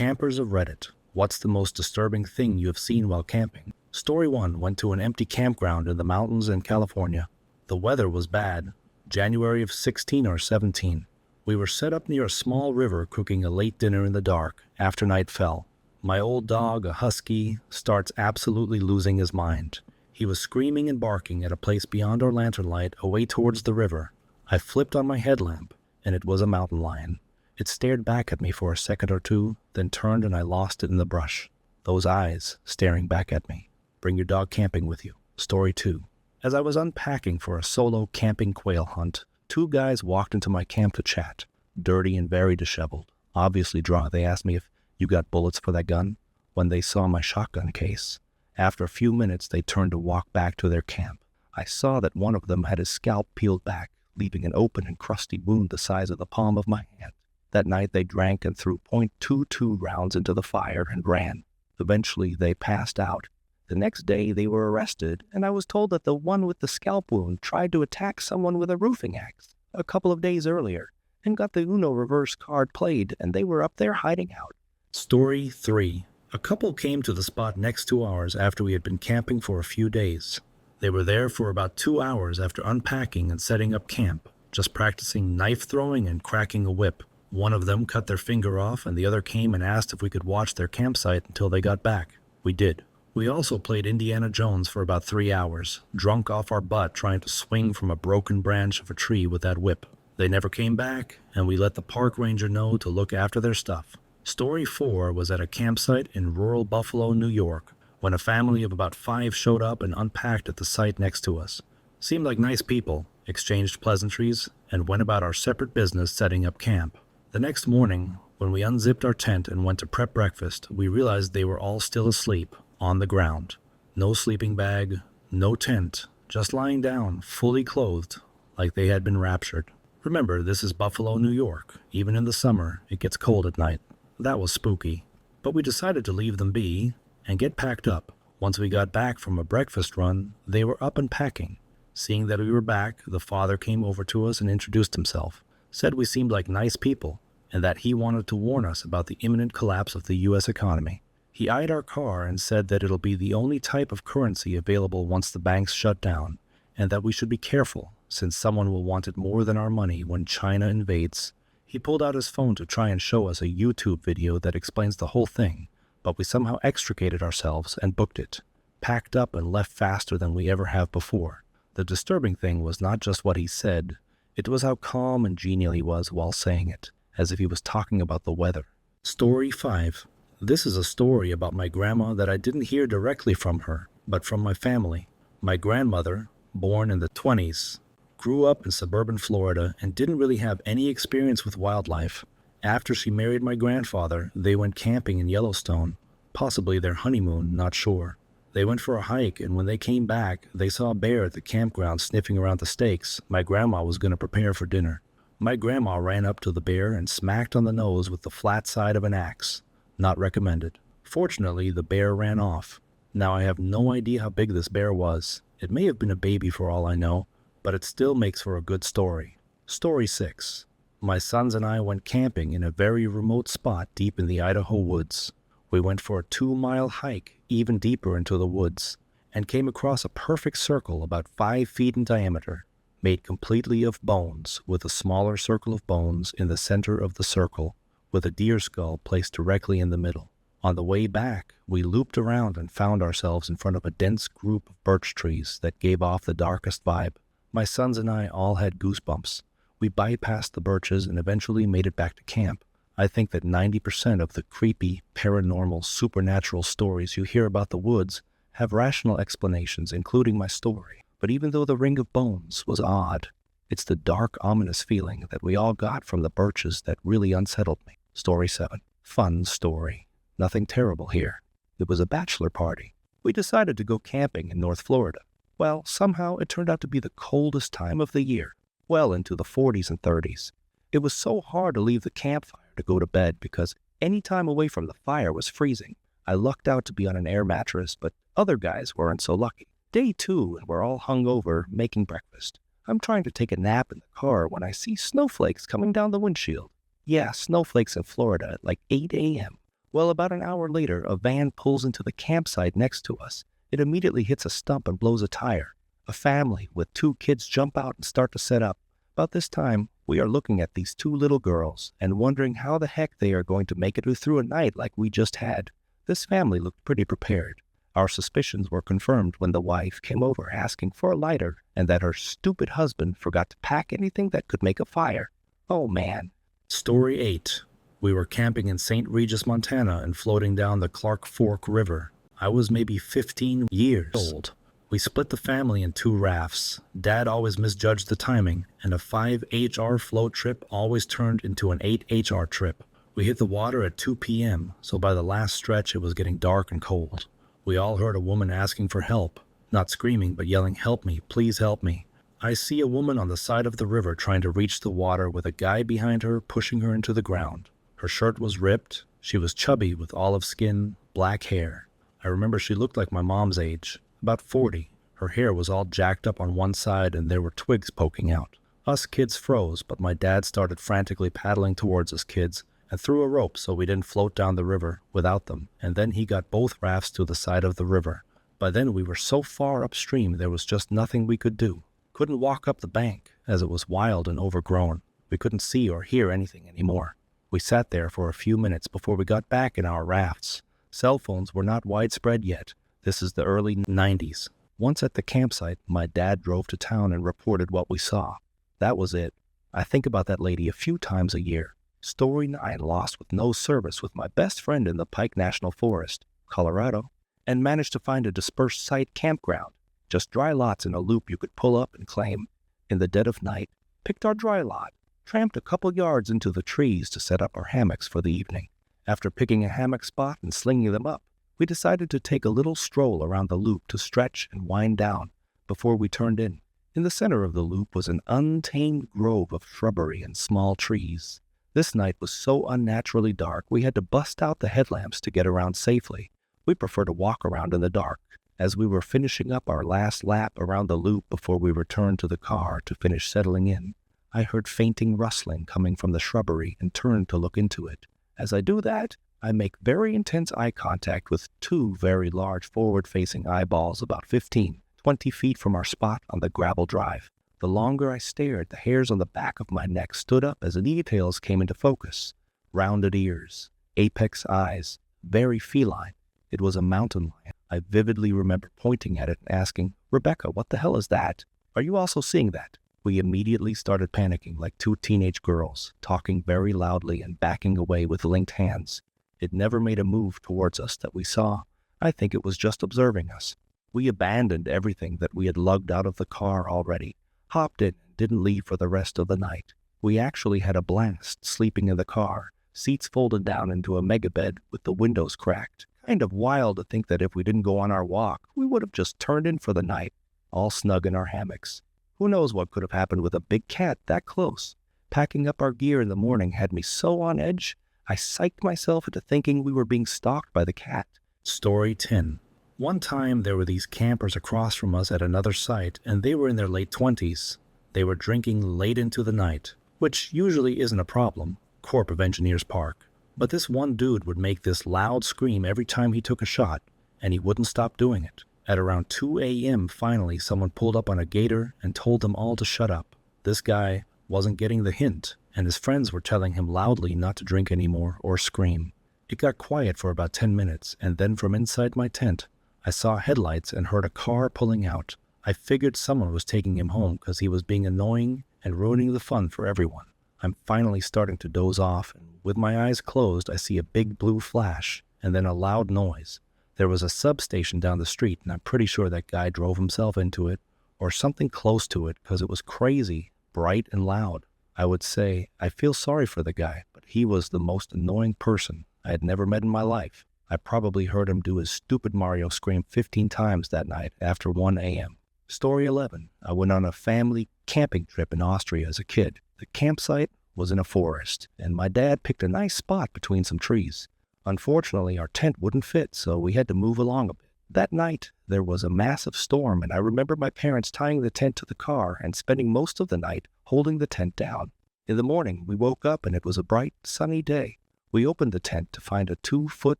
Campers of Reddit. What's the most disturbing thing you have seen while camping? Story 1 went to an empty campground in the mountains in California. The weather was bad. January of 16 or 17. We were set up near a small river cooking a late dinner in the dark after night fell. My old dog, a husky, starts absolutely losing his mind. He was screaming and barking at a place beyond our lantern light away towards the river. I flipped on my headlamp, and it was a mountain lion. It stared back at me for a second or two, then turned and I lost it in the brush. Those eyes staring back at me. Bring your dog camping with you. Story 2. As I was unpacking for a solo camping quail hunt, two guys walked into my camp to chat, dirty and very disheveled, obviously drunk. They asked me if you got bullets for that gun when they saw my shotgun case. After a few minutes, they turned to walk back to their camp. I saw that one of them had his scalp peeled back, leaving an open and crusty wound the size of the palm of my hand. That night they drank and threw .22 rounds into the fire and ran. Eventually they passed out. The next day they were arrested, and I was told that the one with the scalp wound tried to attack someone with a roofing axe a couple of days earlier and got the Uno reverse card played, and they were up there hiding out. Story 3. A couple came to the spot next to ours after we had been camping for a few days. They were there for about 2 hours after unpacking and setting up camp, just practicing knife throwing and cracking a whip. One of them cut their finger off, and the other came and asked if we could watch their campsite until they got back. We did. We also played Indiana Jones for about 3 hours, drunk off our butt trying to swing from a broken branch of a tree with that whip. They never came back, and we let the park ranger know to look after their stuff. Story 4 was at a campsite in rural Buffalo, New York, when a family of about 5 showed up and unpacked at the site next to us. Seemed like nice people, exchanged pleasantries, and went about our separate business setting up camp. The next morning, when we unzipped our tent and went to prep breakfast, we realized they were all still asleep, on the ground. No sleeping bag, no tent, just lying down, fully clothed, like they had been raptured. Remember, this is Buffalo, New York. Even in the summer, it gets cold at night. That was spooky. But we decided to leave them be and get packed up. Once we got back from a breakfast run, they were up and packing. Seeing that we were back, the father came over to us and introduced himself. Said we seemed like nice people, and that he wanted to warn us about the imminent collapse of the U.S. economy. He eyed our car and said that it'll be the only type of currency available once the banks shut down, and that we should be careful, since someone will want it more than our money when China invades. He pulled out his phone to try and show us a YouTube video that explains the whole thing, but we somehow extricated ourselves and booked it, packed up and left faster than we ever have before. The disturbing thing was not just what he said, it was how calm and genial he was while saying it, as if he was talking about the weather. Story 5. This is a story about my grandma that I didn't hear directly from her, but from my family. My grandmother, born in the 20s, grew up in suburban Florida and didn't really have any experience with wildlife. After she married my grandfather, they went camping in Yellowstone, possibly their honeymoon, not sure. They went for a hike, and when they came back, they saw a bear at the campground sniffing around the steaks my grandma was going to prepare for dinner. My grandma ran up to the bear and smacked on the nose with the flat side of an axe. Not recommended. Fortunately, the bear ran off. Now I have no idea how big this bear was. It may have been a baby for all I know, but it still makes for a good story. Story 6. My sons and I went camping in a very remote spot deep in the Idaho woods. We went for a 2-mile hike even deeper into the woods and came across a perfect circle about 5 feet in diameter, made completely of bones, with a smaller circle of bones in the center of the circle, with a deer skull placed directly in the middle. On the way back, we looped around and found ourselves in front of a dense group of birch trees that gave off the darkest vibe. My sons and I all had goosebumps. We bypassed the birches and eventually made it back to camp. I think that 90% of the creepy, paranormal, supernatural stories you hear about the woods have rational explanations, including my story. But even though the ring of bones was odd, it's the dark, ominous feeling that we all got from the birches that really unsettled me. Story 7. Fun story. Nothing terrible here. It was a bachelor party. We decided to go camping in North Florida. Well, somehow it turned out to be the coldest time of the year, well into the 40s and 30s. It was so hard to leave the campfire to go to bed because any time away from the fire was freezing. I lucked out to be on an air mattress, but other guys weren't so lucky. Day 2, and we're all hung over making breakfast. I'm trying to take a nap in the car when I see snowflakes coming down the windshield. Yeah, snowflakes in Florida at like 8 a.m. Well, about an hour later, a van pulls into the campsite next to us. It immediately hits a stump and blows a tire. A family with 2 kids jump out and start to set up. About this time, we are looking at these 2 little girls and wondering how the heck they are going to make it through a night like we just had. This family looked pretty prepared. Our suspicions were confirmed when the wife came over asking for a lighter and that her stupid husband forgot to pack anything that could make a fire. Oh man. Story 8. We were camping in St. Regis, Montana and floating down the Clark Fork River. I was maybe 15 years old. We split the family in 2 rafts. Dad always misjudged the timing, and a 5 HR float trip always turned into an 8 HR trip. We hit the water at 2 p.m., so by the last stretch it was getting dark and cold. We all heard a woman asking for help, not screaming but yelling, "Help me, please help me." I see a woman on the side of the river trying to reach the water with a guy behind her pushing her into the ground. Her shirt was ripped. She was chubby with olive skin, black hair. I remember she looked like my mom's age, about 40. Her hair was all jacked up on one side and there were twigs poking out. Us kids froze, but my dad started frantically paddling towards us kids and threw a rope so we didn't float down the river without them, and then he got both rafts to the side of the river. By then we were so far upstream there was just nothing we could do. Couldn't walk up the bank as it was wild and overgrown. We couldn't see or hear anything anymore. We sat there for a few minutes before we got back in our rafts. Cell phones were not widespread yet. This is the early 90s. Once at the campsite, my dad drove to town and reported what we saw. That was it. I think about that lady a few times a year. Story 9 lost with no service with my best friend in the Pike National Forest, Colorado, and managed to find a dispersed site campground. Just dry lots in a loop you could pull up and claim. In the dead of night, picked our dry lot, tramped a couple yards into the trees to set up our hammocks for the evening. After picking a hammock spot and slinging them up, we decided to take a little stroll around the loop to stretch and wind down before we turned in. In the center of the loop was an untamed grove of shrubbery and small trees. This night was so unnaturally dark we had to bust out the headlamps to get around safely. We prefer to walk around in the dark. As we were finishing up our last lap around the loop before we returned to the car to finish settling in, I heard fainting rustling coming from the shrubbery and turned to look into it. As I do that, I make very intense eye contact with 2 very large forward-facing eyeballs about 15, 20 feet from our spot on the gravel drive. The longer I stared, the hairs on the back of my neck stood up as the details came into focus. Rounded ears, apex eyes, very feline. It was a mountain lion. I vividly remember pointing at it and asking, "Rebecca, what the hell is that? Are you also seeing that?" We immediately started panicking like 2 teenage girls, talking very loudly and backing away with linked hands. It never made a move towards us that we saw. I think it was just observing us. We abandoned everything that we had lugged out of the car already, hopped in and didn't leave for the rest of the night. We actually had a blast sleeping in the car, seats folded down into a megabed with the windows cracked. Kind of wild to think that if we didn't go on our walk, we would have just turned in for the night, all snug in our hammocks. Who knows what could have happened with a big cat that close? Packing up our gear in the morning had me so on edge, I psyched myself into thinking we were being stalked by the cat. Story 10. One time there were these campers across from us at another site, and they were in their late 20s. They were drinking late into the night, which usually isn't a problem, Corp of Engineers Park. But this one dude would make this loud scream every time he took a shot, and he wouldn't stop doing it. At around 2 a.m., finally someone pulled up on a gator and told them all to shut up. This guy wasn't getting the hint, and his friends were telling him loudly not to drink anymore or scream. It got quiet for about 10 minutes, and then from inside my tent, I saw headlights and heard a car pulling out. I figured someone was taking him home because he was being annoying and ruining the fun for everyone. I'm finally starting to doze off, and with my eyes closed, I see a big blue flash and then a loud noise. There was a substation down the street, and I'm pretty sure that guy drove himself into it or something close to it because it was crazy, bright, and loud. I would say I feel sorry for the guy, but he was the most annoying person I had never met in my life. I probably heard him do his stupid Mario scream 15 times that night after 1 a.m. Story 11. I went on a family camping trip in Austria as a kid. The campsite was in a forest, and my dad picked a nice spot between some trees. Unfortunately, our tent wouldn't fit, so we had to move along a bit. That night, there was a massive storm, and I remember my parents tying the tent to the car and spending most of the night holding the tent down. In the morning, we woke up and it was a bright, sunny day. We opened the tent to find a 2-foot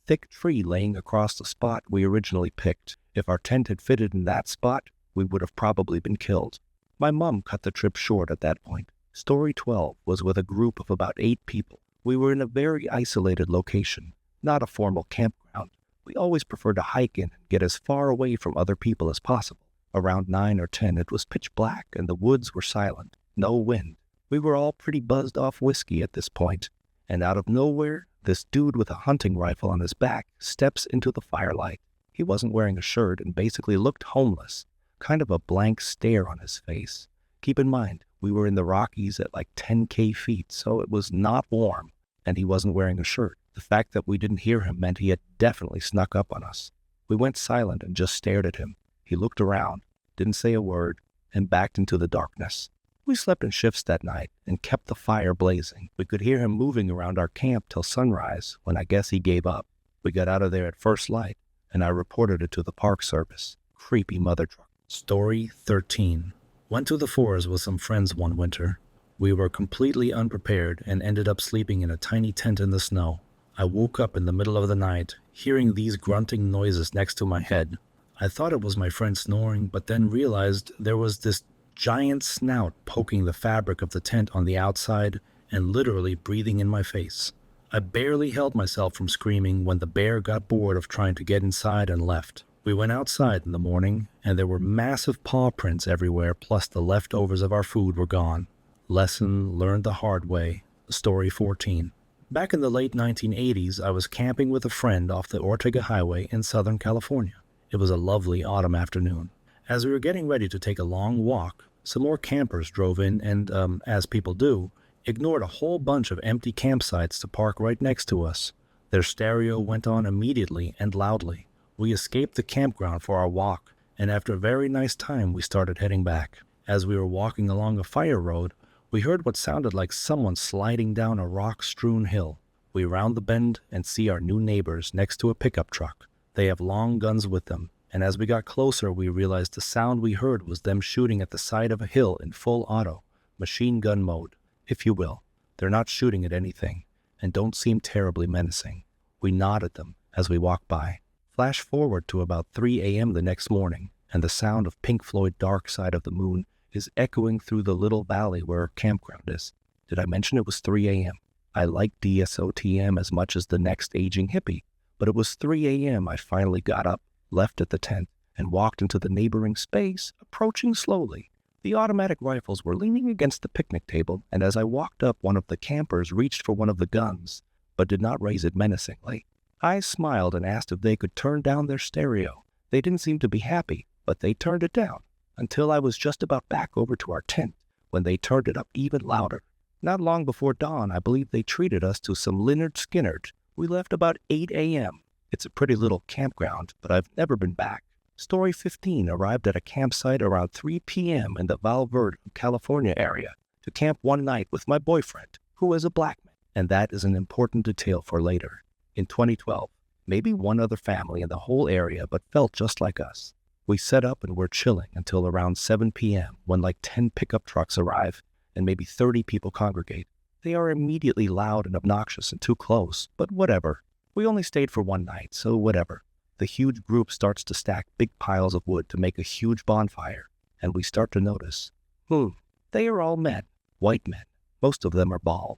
thick tree laying across the spot we originally picked. If our tent had fitted in that spot, we would have probably been killed. My mom cut the trip short at that point. Story 12 was with a group of about 8 people. We were in a very isolated location, not a formal campground. We always preferred to hike in and get as far away from other people as possible. Around 9 or 10, it was pitch black and the woods were silent. No wind. We were all pretty buzzed off whiskey at this point. And out of nowhere, this dude with a hunting rifle on his back steps into the firelight. He wasn't wearing a shirt and basically looked homeless, kind of a blank stare on his face. Keep in mind, we were in the Rockies at like 10K feet, so it was not warm, and he wasn't wearing a shirt. The fact that we didn't hear him meant he had definitely snuck up on us. We went silent and just stared at him. He looked around, didn't say a word, and backed into the darkness. We slept in shifts that night and kept the fire blazing. We could hear him moving around our camp till sunrise, when I guess he gave up. We got out of there at first light, and I reported it to the Park Service. Creepy mother truck. Story 13. Went to the forest with some friends one winter. We were completely unprepared and ended up sleeping in a tiny tent in the snow. I woke up in the middle of the night, hearing these grunting noises next to my head. I thought it was my friend snoring, but then realized there was this giant snout poking the fabric of the tent on the outside and literally breathing in my face. I barely held myself from screaming when the bear got bored of trying to get inside and left. We went outside in the morning, and there were massive paw prints everywhere, plus the leftovers of our food were gone. Lesson learned the hard way. Story 14. Back in the late 1980s, I was camping with a friend off the Ortega Highway in Southern California. It was a lovely autumn afternoon. As we were getting ready to take a long walk, some more campers drove in and, as people do, ignored a whole bunch of empty campsites to park right next to us. Their stereo went on immediately and loudly. We escaped the campground for our walk, and after a very nice time, we started heading back. As we were walking along a fire road, we heard what sounded like someone sliding down a rock-strewn hill. We round the bend and see our new neighbors next to a pickup truck. They have long guns with them, and as we got closer, we realized the sound we heard was them shooting at the side of a hill in full auto, machine gun mode, if you will. They're not shooting at anything, and don't seem terribly menacing. We nod at them as we walk by. Flash forward to about 3 a.m. the next morning, and the sound of Pink Floyd Dark Side of the Moon is echoing through the little valley where our campground is. Did I mention it was 3 a.m.? I like DSOTM as much as the next aging hippie, but it was 3 a.m. I finally got up, left at the tent, and walked into the neighboring space, approaching slowly. The automatic rifles were leaning against the picnic table, and as I walked up, one of the campers reached for one of the guns, but did not raise it menacingly. I smiled and asked if they could turn down their stereo. They didn't seem to be happy, but they turned it down, until I was just about back over to our tent, when they turned it up even louder. Not long before dawn, I believe they treated us to some Lynyrd Skynyrd. We left about 8 a.m. It's a pretty little campground, but I've never been back. Story 15 arrived at a campsite around 3 p.m. in the Val Verde, California area to camp one night with my boyfriend, who is a black man, and that is an important detail for later. In 2012, maybe one other family in the whole area but felt just like us. We set up and were chilling until around 7 p.m. when like 10 pickup trucks arrive and maybe 30 people congregate. They are immediately loud and obnoxious and too close, but whatever. We only stayed for one night, so whatever. The huge group starts to stack big piles of wood to make a huge bonfire, and we start to notice, they are all men, white men. Most of them are bald.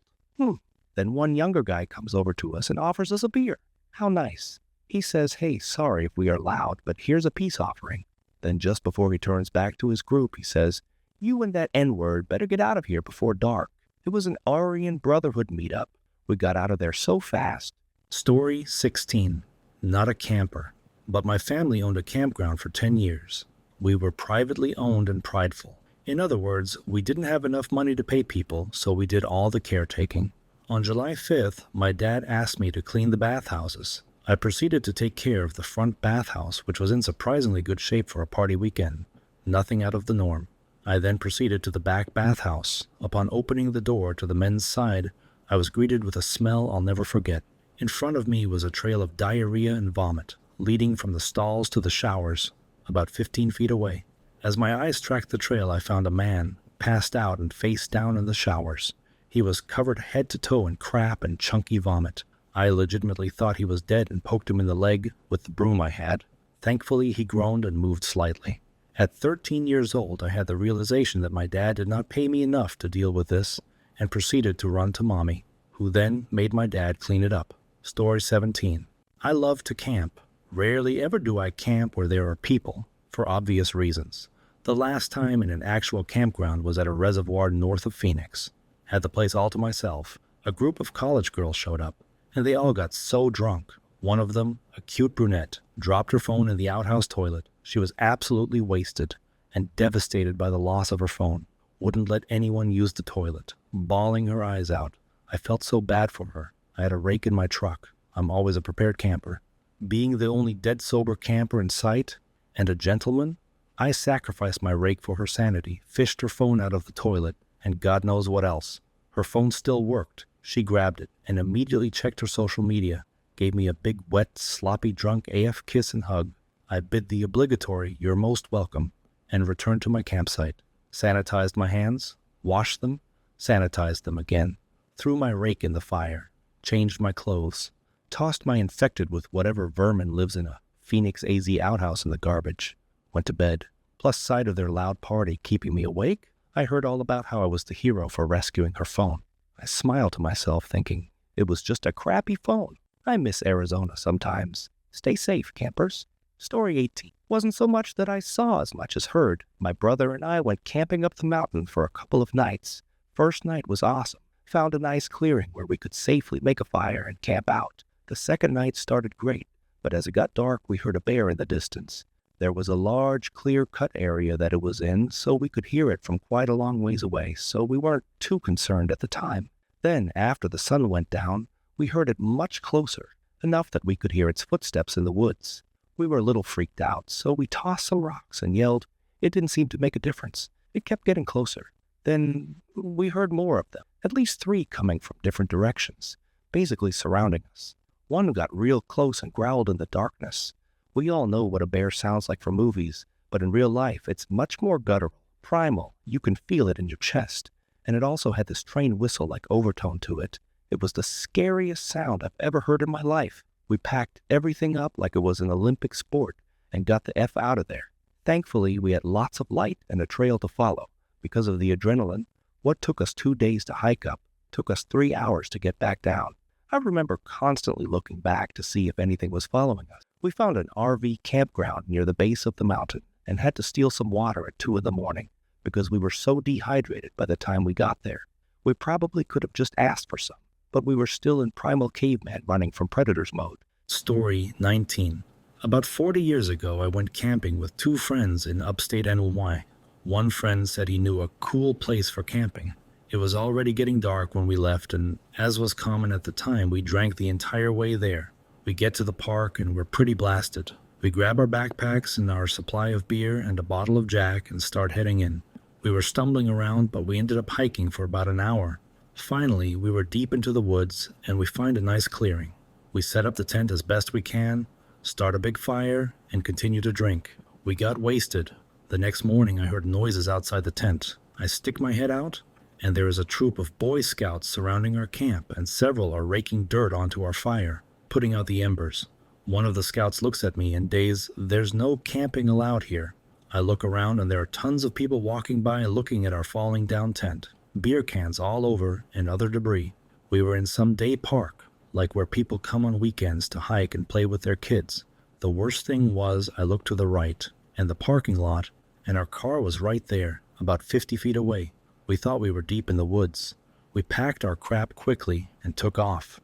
Then one younger guy comes over to us and offers us a beer. How nice. He says, hey, sorry if we are loud, but here's a peace offering. Then just before he turns back to his group, he says, you and that N-word better get out of here before dark. It was an Aryan Brotherhood meetup. We got out of there so fast. Story 16. Not a camper, but my family owned a campground for 10 years. We were privately owned and prideful. In other words, we didn't have enough money to pay people, so we did all the caretaking. On July 5th, my dad asked me to clean the bathhouses. I proceeded to take care of the front bathhouse, which was in surprisingly good shape for a party weekend. Nothing out of the norm. I then proceeded to the back bathhouse. Upon opening the door to the men's side, I was greeted with a smell I'll never forget. In front of me was a trail of diarrhea and vomit, leading from the stalls to the showers, about 15 feet away. As my eyes tracked the trail, I found a man, passed out and face down in the showers. He was covered head to toe in crap and chunky vomit. I legitimately thought he was dead and poked him in the leg with the broom I had. Thankfully, he groaned and moved slightly. At 13 years old, I had the realization that my dad did not pay me enough to deal with this and proceeded to run to Mommy, who then made my dad clean it up. Story 17. I love to camp. Rarely ever do I camp where there are people, for obvious reasons. The last time in an actual campground was at a reservoir north of Phoenix. Had the place all to myself. A group of college girls showed up, and they all got so drunk. One of them, a cute brunette, dropped her phone in the outhouse toilet. She was absolutely wasted and devastated by the loss of her phone. Wouldn't let anyone use the toilet, bawling her eyes out. I felt so bad for her. I had a rake in my truck. I'm always a prepared camper. Being the only dead-sober camper in sight, and a gentleman, I sacrificed my rake for her sanity, fished her phone out of the toilet, and God knows what else. Her phone still worked. She grabbed it and immediately checked her social media, gave me a big, wet, sloppy, drunk AF kiss and hug. I bid the obligatory, "You're most welcome," and returned to my campsite. Sanitized my hands, washed them, sanitized them again, threw my rake in the fire, changed my clothes, tossed my infected with whatever vermin lives in a Phoenix AZ outhouse in the garbage, went to bed. Plus side of their loud party keeping me awake, I heard all about how I was the hero for rescuing her phone. I smiled to myself thinking, it was just a crappy phone. I miss Arizona sometimes. Stay safe, campers. Story 18. Wasn't so much that I saw as much as heard. My brother and I went camping up the mountain for a couple of nights. First night was awesome. Found a nice clearing where we could safely make a fire and camp out. The second night started great, but as it got dark, we heard a bear in the distance. There was a large, clear-cut area that it was in, so we could hear it from quite a long ways away, so we weren't too concerned at the time. Then, after the sun went down, we heard it much closer, enough that we could hear its footsteps in the woods. We were a little freaked out, so we tossed some rocks and yelled. It didn't seem to make a difference. It kept getting closer. Then we heard more of them, at least 3 coming from different directions, basically surrounding us. One got real close and growled in the darkness. We all know what a bear sounds like from movies, but in real life it's much more guttural, primal. You can feel it in your chest. And it also had this train whistle-like overtone to it. It was the scariest sound I've ever heard in my life. We packed everything up like it was an Olympic sport and got the F out of there. Thankfully, we had lots of light and a trail to follow. Because of the adrenaline, what took us 2 days to hike up took us 3 hours to get back down. I remember constantly looking back to see if anything was following us. We found an RV campground near the base of the mountain and had to steal some water at 2 in the morning because we were so dehydrated by the time we got there. We probably could have just asked for some, but we were still in primal caveman running from predators mode. Story 19. About 40 years ago, I went camping with 2 friends in upstate NY. One friend said he knew a cool place for camping. It was already getting dark when we left, and as was common at the time, we drank the entire way there. We get to the park and we're pretty blasted. We grab our backpacks and our supply of beer and a bottle of Jack and start heading in. We were stumbling around, but we ended up hiking for about an hour. Finally, we were deep into the woods and we find a nice clearing. We set up the tent as best we can, start a big fire, and continue to drink. We got wasted. The next morning I heard noises outside the tent. I stick my head out, and there is a troop of Boy Scouts surrounding our camp, and several are raking dirt onto our fire, putting out the embers. One of the scouts looks at me and days, "There's no camping allowed here." I look around and there are tons of people walking by looking at our falling down tent. Beer cans all over and other debris. We were in some day park, like where people come on weekends to hike and play with their kids. The worst thing was I looked to the right, and the parking lot, and our car was right there, about 50 feet away. We thought we were deep in the woods. We packed our crap quickly and took off.